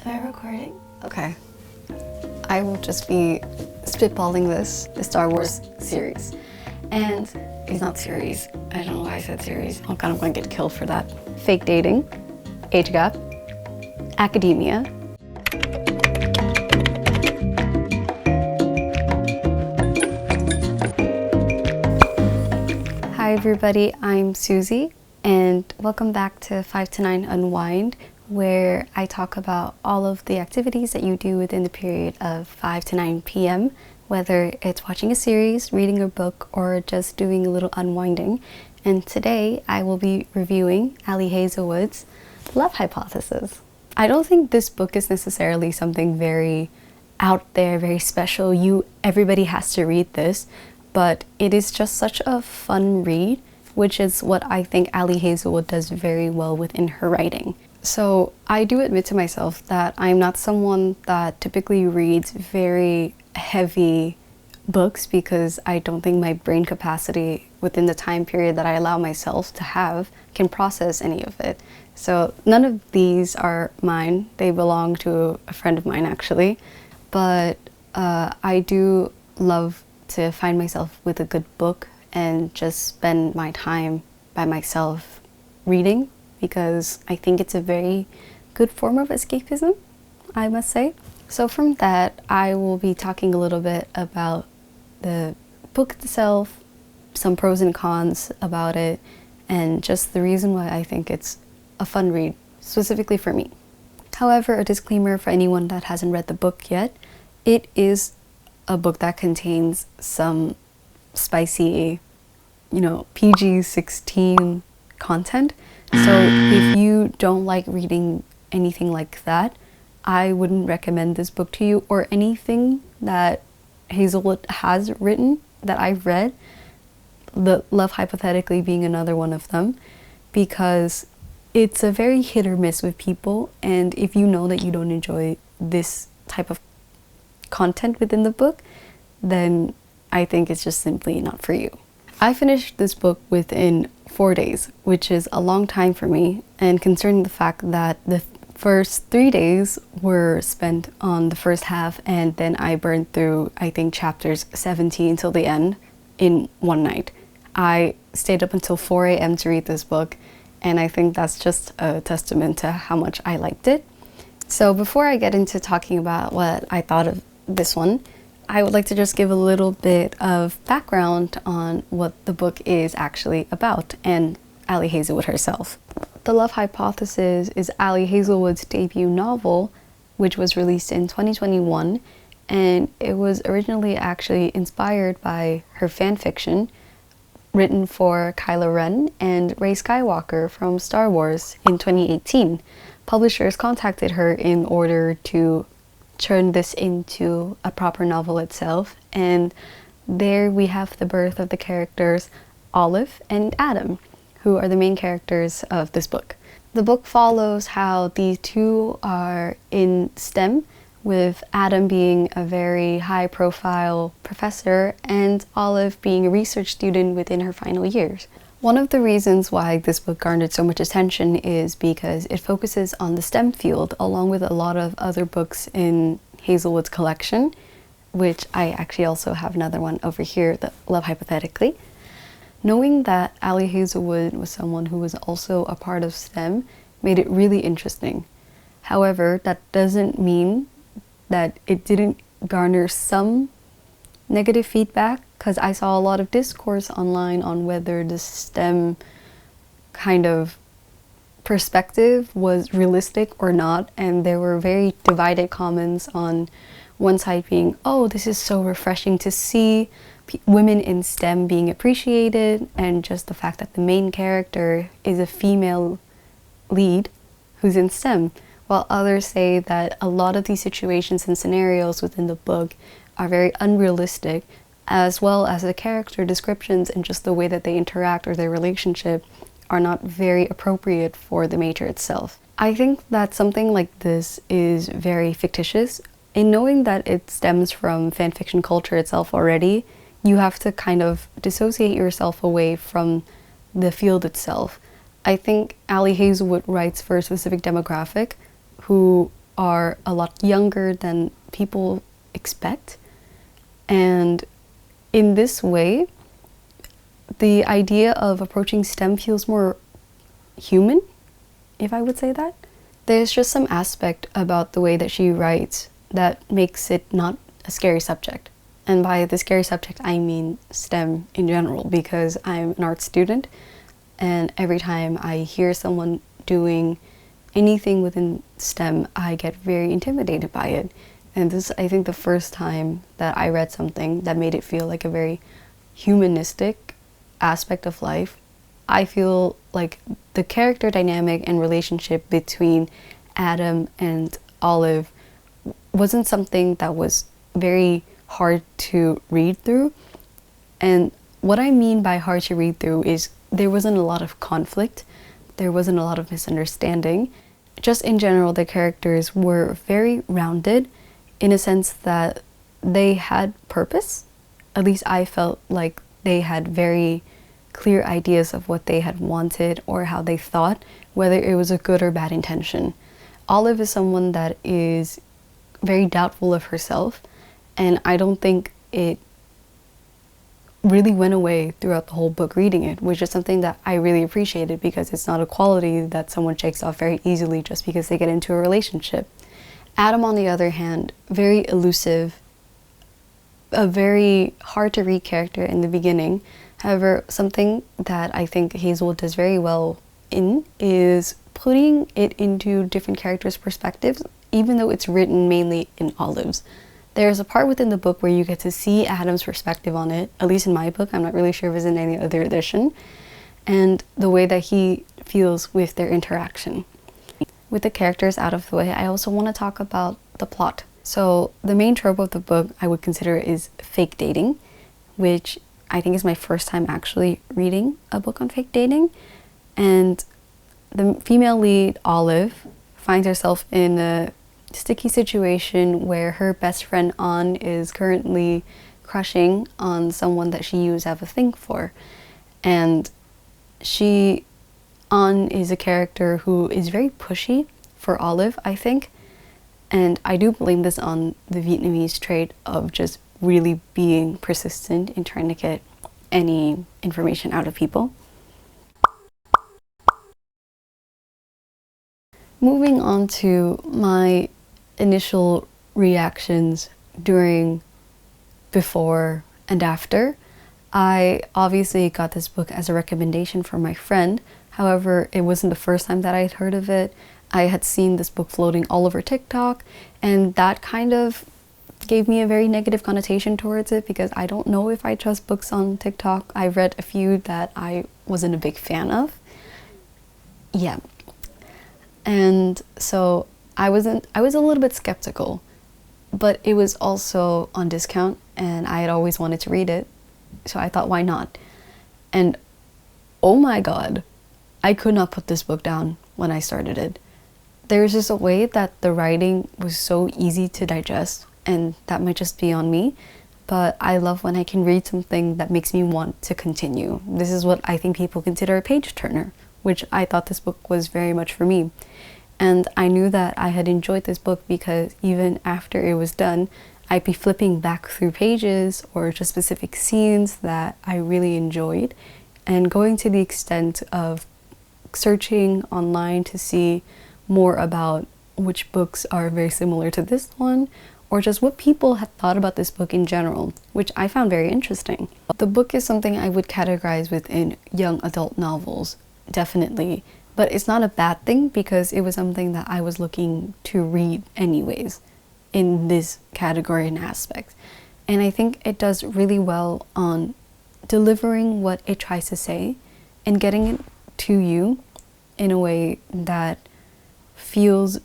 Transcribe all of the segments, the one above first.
I recording? Okay. I will just be spitballing the Star Wars series. And it's not series. I don't know why I said series. Oh god, I'm gonna get killed for that. Fake dating, age gap, academia. Hi everybody, I'm Susie, and welcome back to 5 to 9 Unwind, where I talk about all of the activities that you do within the period of 5 to 9 p.m., whether it's watching a series, reading a book, or just doing a little unwinding. And today I will be reviewing Ali Hazelwood's Love Hypothesis. I don't think this book is necessarily something very out there, very special. Everybody has to read this, but it is just such a fun read, which is what I think Ali Hazelwood does very well within her writing. So I do admit to myself that I'm not someone that typically reads very heavy books because I don't think my brain capacity within the time period that I allow myself to have can process any of it. So none of these are mine. They belong to a friend of mine actually. But I do love to find myself with a good book and just spend my time by myself reading, because I think it's a very good form of escapism, I must say. So from that, I will be talking a little bit about the book itself, some pros and cons about it, and just the reason why I think it's a fun read, specifically for me. However, a disclaimer for anyone that hasn't read the book yet, it is a book that contains some spicy, PG-16 content. So if you don't like reading anything like that, I wouldn't recommend this book to you, or anything that Hazelwood has written that I've read, the Love Hypothetically being another one of them, because it's a very hit or miss with people, and if you know that you don't enjoy this type of content within the book, then I think it's just simply not for you. I finished this book within 4 days, which is a long time for me, and concerning the fact that the first 3 days were spent on the first half, and then I burned through, I think, chapters 17 till the end in one night. I stayed up until 4 a.m. to read this book, and I think that's just a testament to how much I liked it. So before I get into talking about what I thought of this one, I would like to just give a little bit of background on what the book is actually about and Ali Hazelwood herself. The Love Hypothesis is Ali Hazelwood's debut novel, which was released in 2021, and it was originally actually inspired by her fan fiction written for Kylo Ren and Rey Skywalker from Star Wars in 2018. Publishers contacted her in order to turn this into a proper novel itself, and there we have the birth of the characters Olive and Adam, who are the main characters of this book. The book follows how these two are in STEM, with Adam being a very high-profile professor and Olive being a research student within her final years. One of the reasons why this book garnered so much attention is because it focuses on the STEM field, along with a lot of other books in Hazelwood's collection, which I actually also have another one over here, the Love Hypothetically. Knowing that Ali Hazelwood was someone who was also a part of STEM made it really interesting. However, that doesn't mean that it didn't garner some negative feedback, because I saw a lot of discourse online on whether the STEM kind of perspective was realistic or not, and there were very divided comments on one side being, oh, this is so refreshing to see women in STEM being appreciated, and just the fact that the main character is a female lead who's in STEM, while others say that a lot of these situations and scenarios within the book are very unrealistic, as well as the character descriptions and just the way that they interact or their relationship are not very appropriate for the major itself. I think that something like this is very fictitious. In knowing that it stems from fanfiction culture itself already, you have to kind of dissociate yourself away from the field itself. I think Ali Hazelwood writes for a specific demographic who are a lot younger than people expect. And in this way, the idea of approaching STEM feels more human, if I would say that. There's just some aspect about the way that she writes that makes it not a scary subject. And by the scary subject, I mean STEM in general, because I'm an art student, and every time I hear someone doing anything within STEM, I get very intimidated by it. And this is, I think, the first time that I read something that made it feel like a very humanistic aspect of life. I feel like the character dynamic and relationship between Adam and Olive wasn't something that was very hard to read through. And what I mean by hard to read through is there wasn't a lot of conflict, there wasn't a lot of misunderstanding. Just in general, the characters were very rounded in a sense that they had purpose. At least I felt like they had very clear ideas of what they had wanted or how they thought, whether it was a good or bad intention. Olive is someone that is very doubtful of herself, and I don't think it really went away throughout the whole book reading it, which is something that I really appreciated because it's not a quality that someone checks off very easily just because they get into a relationship. Adam, on the other hand, very elusive, a very hard to read character in the beginning. However, something that I think Hazel does very well in is putting it into different characters' perspectives, even though it's written mainly in Olive's. There's a part within the book where you get to see Adam's perspective on it, at least in my book. I'm not really sure if it's in any other edition, and the way that he feels with their interaction. With the characters out of the way, I also want to talk about the plot. So the main trope of the book I would consider is fake dating, which I think is my first time actually reading a book on fake dating. And the female lead, Olive, finds herself in a sticky situation where her best friend An is currently crushing on someone that she used to have a thing for. And An is a character who is very pushy for Olive, I think. And I do blame this on the Vietnamese trait of just really being persistent in trying to get any information out of people. Moving on to my initial reactions during, before, and after. I obviously got this book as a recommendation from my friend. However, it wasn't the first time that I had heard of it. I had seen this book floating all over TikTok, and that kind of gave me a very negative connotation towards it because I don't know if I trust books on TikTok. I read a few that I wasn't a big fan of. Yeah. And so I was a little bit skeptical, but it was also on discount and I had always wanted to read it. So I thought, why not? And oh my God, I could not put this book down when I started it. There's just a way that the writing was so easy to digest, and that might just be on me, but I love when I can read something that makes me want to continue. This is what I think people consider a page turner, which I thought this book was very much for me. And I knew that I had enjoyed this book because even after it was done, I'd be flipping back through pages or just specific scenes that I really enjoyed, and going to the extent of searching online to see more about which books are very similar to this one, or just what people had thought about this book in general, which I found very interesting. The book is something I would categorize within young adult novels, definitely, but it's not a bad thing because it was something that I was looking to read anyways in this category and aspect. And I think it does really well on delivering what it tries to say and getting it to you in a way that feels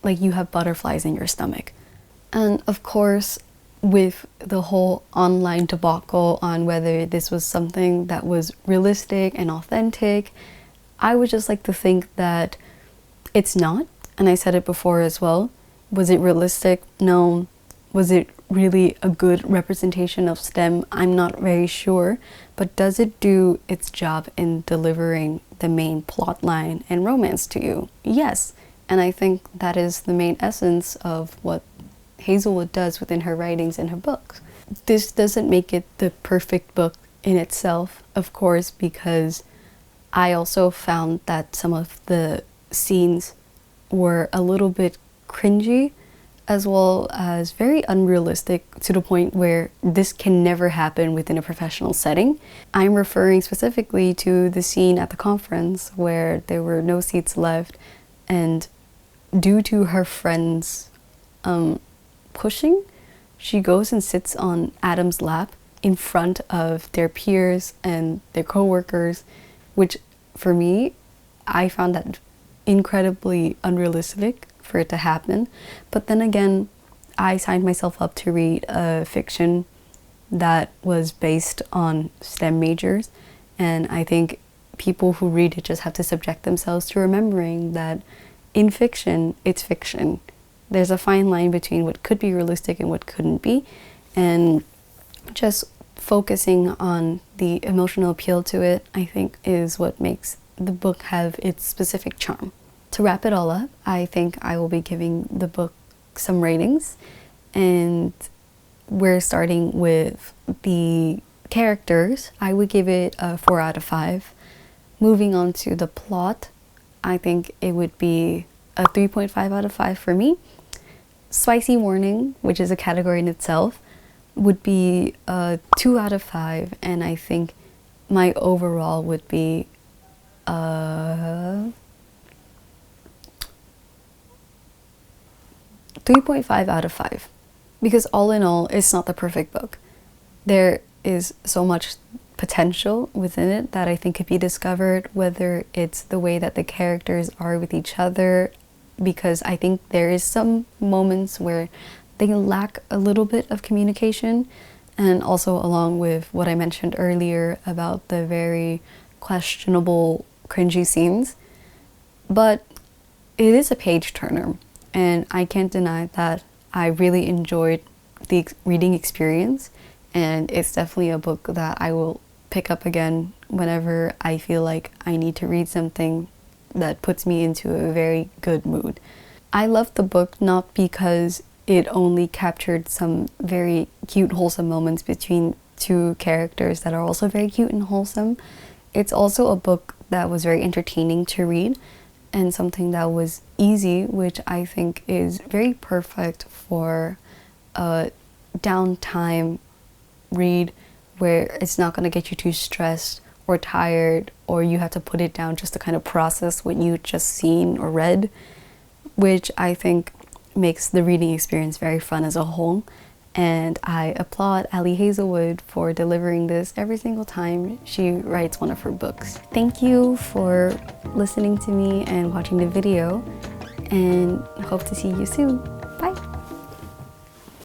like you have butterflies in your stomach. And of course, with the whole online debacle on whether this was something that was realistic and authentic, I would just like to think that it's not. And I said it before as well. Was it realistic? No. Was it really a good representation of STEM? I'm not very sure. But does it do its job in delivering the main plot line and romance to you? Yes. And I think that is the main essence of what Hazelwood does within her writings and her books. This doesn't make it the perfect book in itself, of course, because I also found that some of the scenes were a little bit cringy, as well as very unrealistic, to the point where this can never happen within a professional setting. I'm referring specifically to the scene at the conference where there were no seats left, and due to her friends pushing, she goes and sits on Adam's lap in front of their peers and their co-workers, which for me, I found that incredibly unrealistic for it to happen. But then again, I signed myself up to read a fiction that was based on STEM majors, and I think people who read it just have to subject themselves to remembering that in fiction, it's fiction. There's a fine line between what could be realistic and what couldn't be, and just focusing on the emotional appeal to it, I think, is what makes the book have its specific charm. To wrap it all up, I think I will be giving the book some ratings, and we're starting with the characters. I would give it a 4 out of 5. Moving on to the plot, I think it would be a 3.5 out of 5 for me. Spicy warning, which is a category in itself, would be a 2 out of 5, and I think my overall would be 3.5 out of 5, because all in all, it's not the perfect book. There is so much potential within it that I think could be discovered, whether it's the way that the characters are with each other, because I think there is some moments where they lack a little bit of communication, and also along with what I mentioned earlier about the very questionable, cringy scenes. But it is a page turner, and I can't deny that I really enjoyed the reading experience, and it's definitely a book that I will pick up again whenever I feel like I need to read something that puts me into a very good mood. I loved the book not because it only captured some very cute, wholesome moments between two characters that are also very cute and wholesome. It's also a book that was very entertaining to read, and something that was easy, which I think is very perfect for a downtime read where it's not going to get you too stressed or tired, or you have to put it down just to kind of process what you just seen or read, which I think makes the reading experience very fun as a whole. And I applaud Ali Hazelwood for delivering this every single time she writes one of her books. Thank you for listening to me and watching the video, and hope to see you soon.